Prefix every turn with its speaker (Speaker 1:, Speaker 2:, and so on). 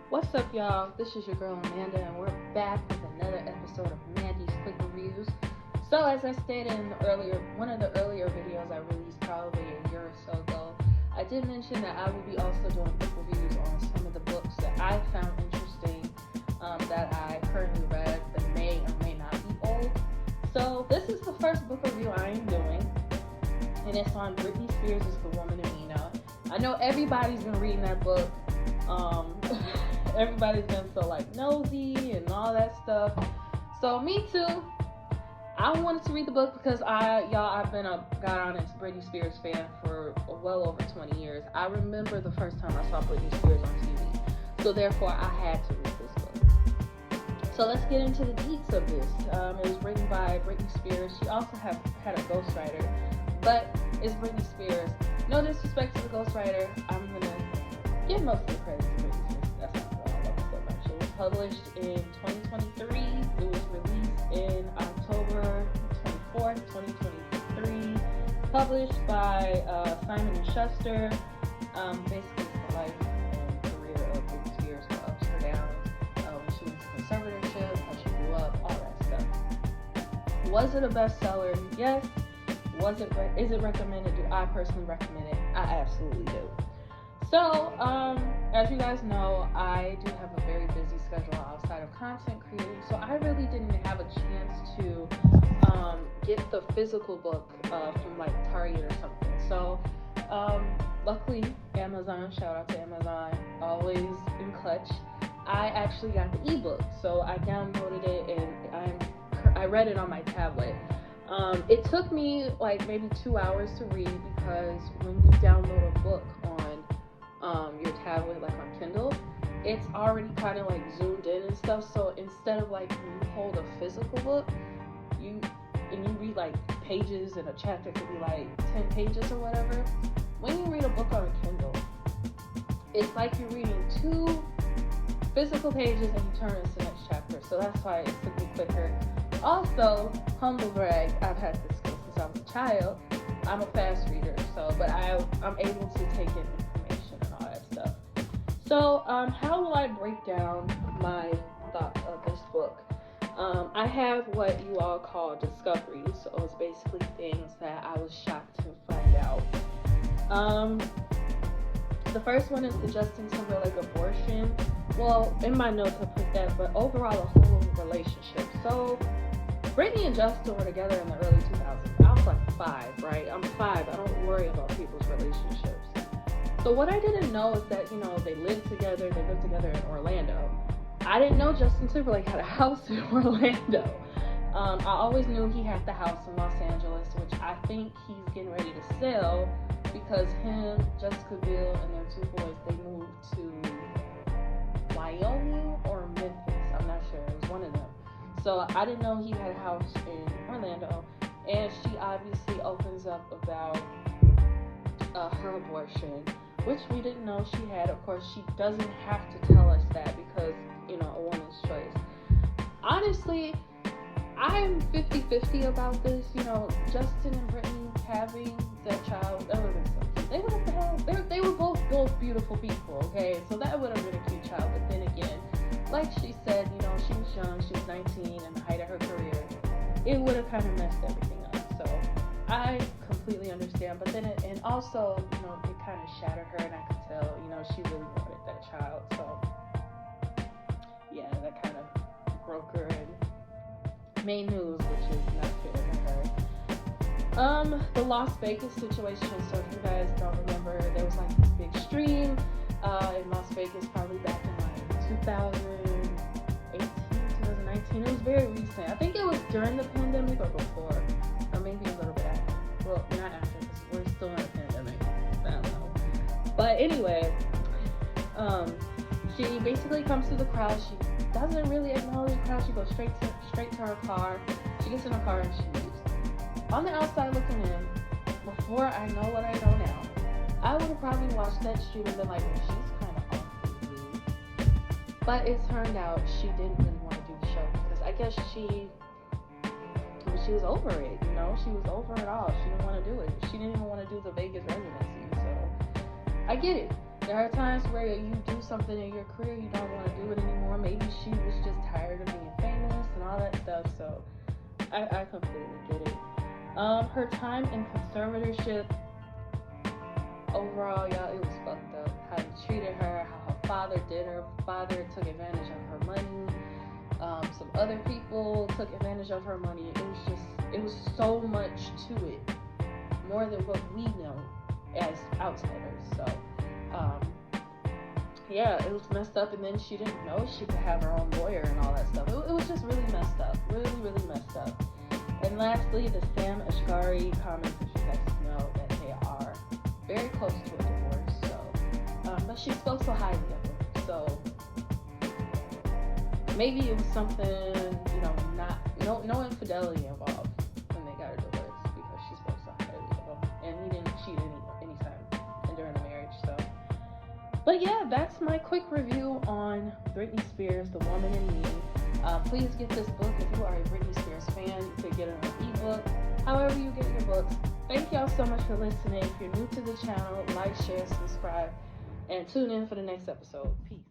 Speaker 1: What's up, y'all? This is your girl Amanda, and we're back with another episode of Mandy's Quick Reviews. So, as I stated in one of the earlier videos I released probably a year or so ago, I did mention that I will be also doing book reviews on some of the books that I found interesting that I currently read that may or may not be old. So, this is the first book review I am doing, and it's on Britney Spears' The Woman in Me. Now, I know everybody's been reading that book. Everybody's been so nosy and all that stuff. So me too. I wanted to read the book because I've been a God honest Britney Spears fan for well over 20 years. I remember the first time I saw Britney Spears on TV. So therefore I had to read this book. So let's get into the deets of this. It was written by Britney Spears. She also had a ghostwriter, but it's Britney Spears. No disrespect to the ghostwriter. I'm gonna give most of the credit to Britney Spears. That's not what I love so much. It was published in 2023. It was released in October 24th, 2023. Published by Simon & Schuster. Basically, it's the life and career of Britney Spears, her ups, her downs, when she went to conservatorship, how she grew up, all that stuff. Was it a bestseller? Yes. Is it recommended? Do I personally recommend it? I absolutely do. So, as you guys know, I do have a very busy schedule outside of content creating, so I really didn't have a chance to get the physical book from Target or something. So, luckily, Amazon, shout out to Amazon, always in clutch. I actually got the ebook, so I downloaded it and I read it on my tablet. It took me maybe 2 hours to read because when you download a book on your tablet, on Kindle, it's already kind of zoomed in and stuff. So instead of when you hold a physical book, you read pages, and a chapter could be 10 pages or whatever. When you read a book on a Kindle, it's like you're reading 2 physical pages and you turn to the next chapter. So that's why it took me quicker. Also, humble brag, I've had this skill since I was a child. I'm a fast reader, but I'm able to take in information and all that stuff. So, how will I break down my thoughts of this book? I have what you all call discoveries, so it's basically things that I was shocked to find out. The first one is the Justin Timberlake abortion. Well, in my notes I put that, but overall a whole relationship. So, Britney and Justin were together in the early 2000s. I was 5, right? I'm 5. I don't worry about people's relationships. So what I didn't know is that, they lived together in Orlando. I didn't know Justin Timberlake had a house in Orlando. I always knew he had the house in Los Angeles, which I think he's getting ready to sell because him, Jessica Biel, and their 2 boys, they moved to Wyoming or Memphis. I'm not sure. It was one of them. So I didn't know he had a house in Orlando, and she obviously opens up about her abortion, which we didn't know she had. Of course, she doesn't have to tell us that because, a woman's choice. Honestly, I'm 50-50 about this. Justin and Britney having that child, that would have been so cute. They would have had, they were both beautiful people, okay? So that would have been a cute child, but then again, like she said, she was young, she was 19, in the height of her career. It would have kind of messed everything up. So I completely understand. But then, and also, it kind of shattered her, and I could tell, she really wanted that child. So yeah, that kind of broke her and made news, which is not fair to her. The Las Vegas situation. So if you guys don't remember, there was this big stream in Las Vegas, probably back in 2018, 2019. It was very recent. I think it was during the pandemic or before, or maybe a little bit after. Well, not after, because we're still in a pandemic. I don't know. But anyway, she basically comes to the crowd. She doesn't really acknowledge the crowd. She goes straight to her car. She gets in her car and she leaves. On the outside looking in, before I know what I know now, I would have probably watched that stream and been like, well, she's kind of awfully rude. But it turned out she didn't really want to do the show because I guess she was over it, She was over it all. She didn't want to do it. She didn't even want to do the Vegas residency. So I get it. There are times where you do something in your career, you don't want to do it anymore. Maybe she was just tired of being famous and all that stuff. So I completely get it. Her time in conservatorship, overall, y'all, it was fucked up. How he treated her, how her father did. Her father took advantage of her money. Some other people took advantage of her money. It was so much to it, more than what we know as outsiders. So, yeah, it was messed up. And then she didn't know she could have her own lawyer and all that stuff. It was just really messed up, really, really messed up. And lastly, the Sam Ashgari comments, as you guys know, that they are very close to a divorce. So, but she spoke so highly of him. So maybe it was something, no infidelity involved when they got a divorce, because she spoke so highly of him, and he didn't cheat any time during the marriage. So, but yeah, that's my quick review on Britney Spears, The Woman in Me. Please get this book if you are a Britney Spears fan. You can get it on ebook, however you get your books. Thank y'all so much for listening. If you're new to the channel, like, share, subscribe, and tune in for the next episode. Peace.